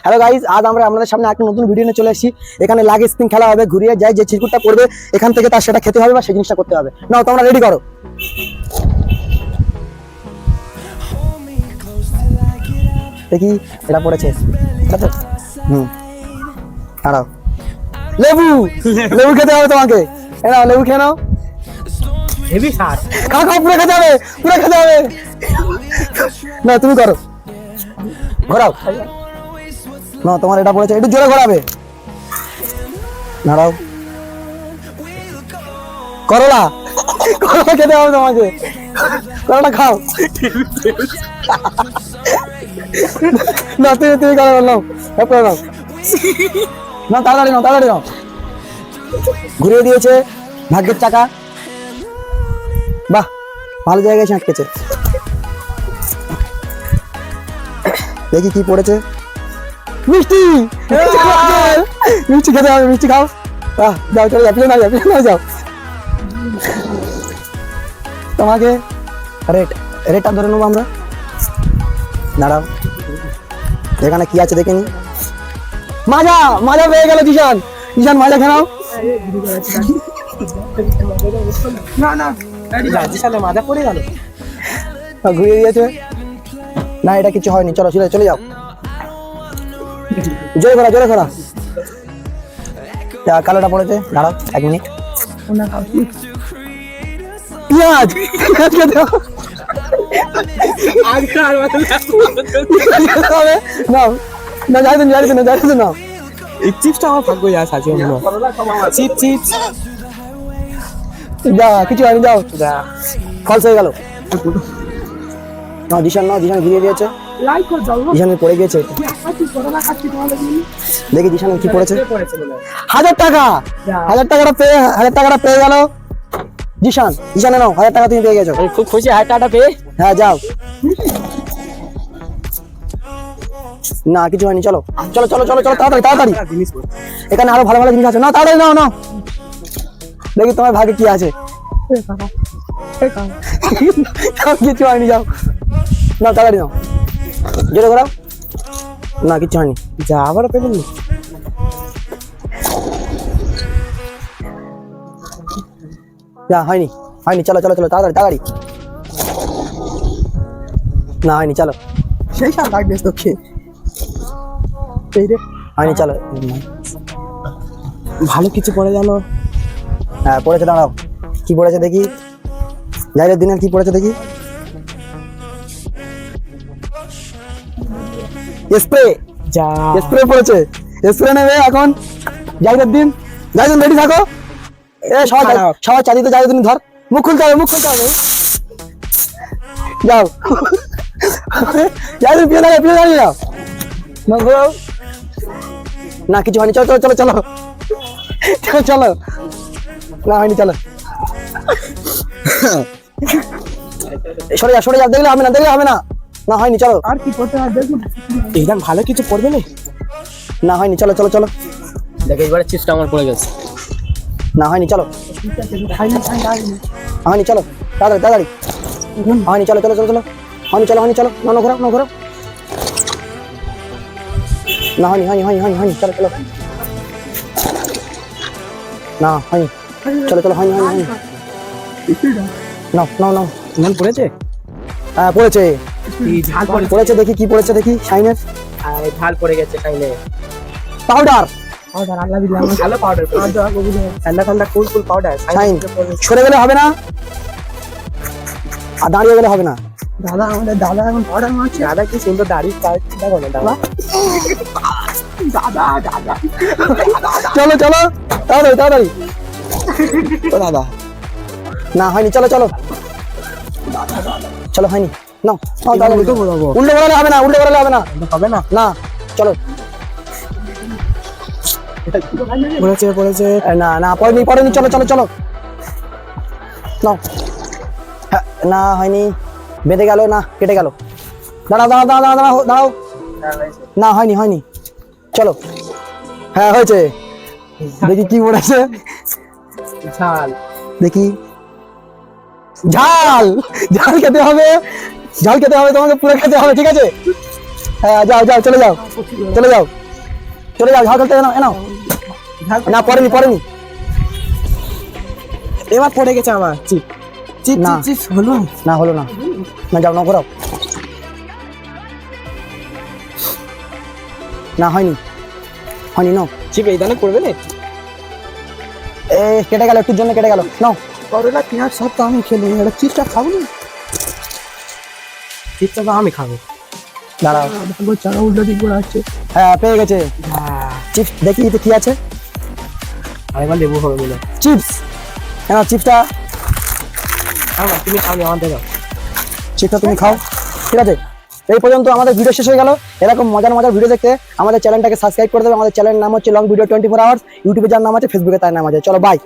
Hello guys, আজ আমরা আপনাদের সামনে একটা নতুন ভিডিও নিয়ে চলে এসেছি। এখানে লাগ স্পিন খেলা হবে, ঘুরিয়ে যায় যে চিরকুটটা পড়বে এখান থেকে তার সেটা খেতে হবে বা সেই জিনিসটা করতে হবে। নাও তোমরা রেডি করো। দেখি এটা পড়েছে, ঠিক আছে? দাঁড়াও, লেবু লেবু খেতে হবে তোমাকে। নাও লেবু খেয়ে নাও। হেভি স্বাদ। খাও খাও, পুরো খেতে হবে, পুরো খেতে হবে। না তুমি করো, ঘোরাও। না তোমার এটা পড়েছে, একটু জোরে ঘোরাবে। দাঁড়াও, করলা করলা খেতে হবে তোমাকে, করলা খাও। না তুমি তুমি করো, নাও করে নাও। না তাড়াতাড়ি নাও, তাড়াতাড়ি নাও। ঘুরিয়ে দিয়েছে ভাগ্যের চাকা। বাহ, ভালো জায়গায় আটকেছে। দেখি কি পড়েছে। মিষ্টি, মিষ্টি খেতে হবে, মিষ্টি খাও। যাও চলে যাও, না যাও যাও। তোমাকে রেটটা ধরে নেবো আমরা। দাঁড়াও, এখানে কি আছে দেখে নি। মাজা মাজা পেয়ে গেল জিশান, জিশান মাজা খেলাও। মাজা পড়ে গেল, ঘুরিয়ে দিয়েছে। না এটা কিছু হয়নি, চলো চলে যাও। জোরে করা, জোরে করা। কালোটা পড়েছে, দাঁড়াও 1 মিনিট। পেঁয়াজ খেতে হবে। নাও না, যাই নাও। এই চিপসটা আমার ভাগ্য আছে চিপস যা, কিছু হয়নি, যাও। ফলস হয়ে গেল। না জিশান ঘিরিয়ে দিয়েছে। জিশানের পড়ে গিয়েছে। দেখি জিশানের কি পড়েছে। 1000 টাকা। 1000 টাকাটা পেয়ে গেল জিশানে নাও, 1000 টাকা তুমি পেয়ে গেছো। খুব খুশি 1000 টাকাটা পেয়ে। হ্যাঁ যাও। না কিছু হয়নি, চলো তাড়াতাড়ি। এখানে আরো ভালো ভালো জিনিস আছে, নাও তাড়াতাড়ি নাও। দেখি তোমার ভাগে কি আছে। কিছু হয়নি, যাও নাও, তাড়াতাড়ি নাও, জোরে ঘোরাও। না কিছু হয়নি, যা আবার পেলেন। যা হয়নি, চলো তাড়াতাড়ি। না হয়নি, চলো। সেই সব লাগবে তোকে। হয়নি, চলো। ভালো কিছু পড়ে জানো। হ্যাঁ পড়েছে, দাঁড়াও কি পড়েছে দেখি। জাহিরের দিনের কি পড়েছে দেখি। স্প্রে পড়েছে। স্প্রে নেবে এখন জাহিরের দিন। রেডি থাকো। সবাই চালিয়ে যাই, তুমি ধর। মুখ খুলতে হবে। যাও। পিছনে দাঁড়িয়ে যাও। না কিছু হয়নি, চলো। না হয়নি, চলো। সরে যাও, দেখলে হবে না। না হয়নি, চলো। আর কি করতে হবে দেখুন, একদম ভালো কিছু পড়বে না হয়নি, চলো। দেখ এবারে চিপসটা আমার পড়ে গেছে। না হয়নি, চলো। হয়নি, চলো তাড়াতাড়ি। হয়নি, চলো। হয়নি, চলো। না ঘোরাও। না হয়নি, চলো। না হয়নি, চলো। হয়নি। নাও। মন পড়েছে। হ্যাঁ পড়েছে। ঝাল পড়েছে, দেখি কি পড়েছে দেখি। শাইনের ঝাল পড়ে গেছে খাইলে। পাউডার। ভালো পাউডার, ঠান্ডা কুল পাউডার। শাইন সরে গেলে হবে না, আর দাঁড়িয়ে গেলে হবে না। আমাদের দাদা এখন পাউডার মারছে। দাদা কি সুন্দর দাড়ি কাটছে, দেখো না দাদা। চলো তাড়াতাড়ি। ও দাদা, না হয়নি, চলো। হয়নি, নাও উল্টো বলালে হবে না। না চলো। পড়েছে। না পড়েনি, চলো। নাও। না হয়নি, বেঁধে গেল, না কেটে গেল। দাঁড়াও। না হয়নি, চলো। হ্যাঁ হয়েছে। দেখি কি পড়েছে। দেখি ঝাল খেতে হবে তোমাকে, পুরো খেতে হবে, ঠিক আছে? হ্যাঁ যাও যাও চলে যাও চলে যাও চলে যাও ঝাড় করতে এনাও এনাও না পড়েনি পড়েনি এবার পড়ে গেছে আমার চিপ চিপ না। চিপ চিপ হলো না হলো না না যাও না করাও না হয়নি হয়নি নাও চিপ এই দানে করবে না এ কেটে গেল একটুর জন্য কেটে গেল নাও করলা পেঁয়াজ সব তো আমি খেলো এটা চিপটা খাবো না চিপটা তো আমি খাবো দাঁড়াও ভালো চাকা উল্টো দিক করে আছে হ্যাঁ পেয়ে গেছে চিপস দেখি এতে কি আছে আরেকবার লেবু হবে বলে চিপস হ্যাঁ চিপসটা আমার তুমি খাওনি আমার দাও চিপসটা তুমি খাও ঠিক আছে এই পর্যন্ত আমাদের ভিডিও শেষ হয়ে গেল এরকম মজার মজার ভিডিও দেখতে আমাদের চ্যানেলটাকে সাবস্ক্রাইব করে দেবে আমাদের চ্যানেলের নাম হচ্ছে লং ভিডিও 24 আওয়ার্স ইউটিউবে যার নাম আছে ফেসবুকে তার নাম আছে চলো বাই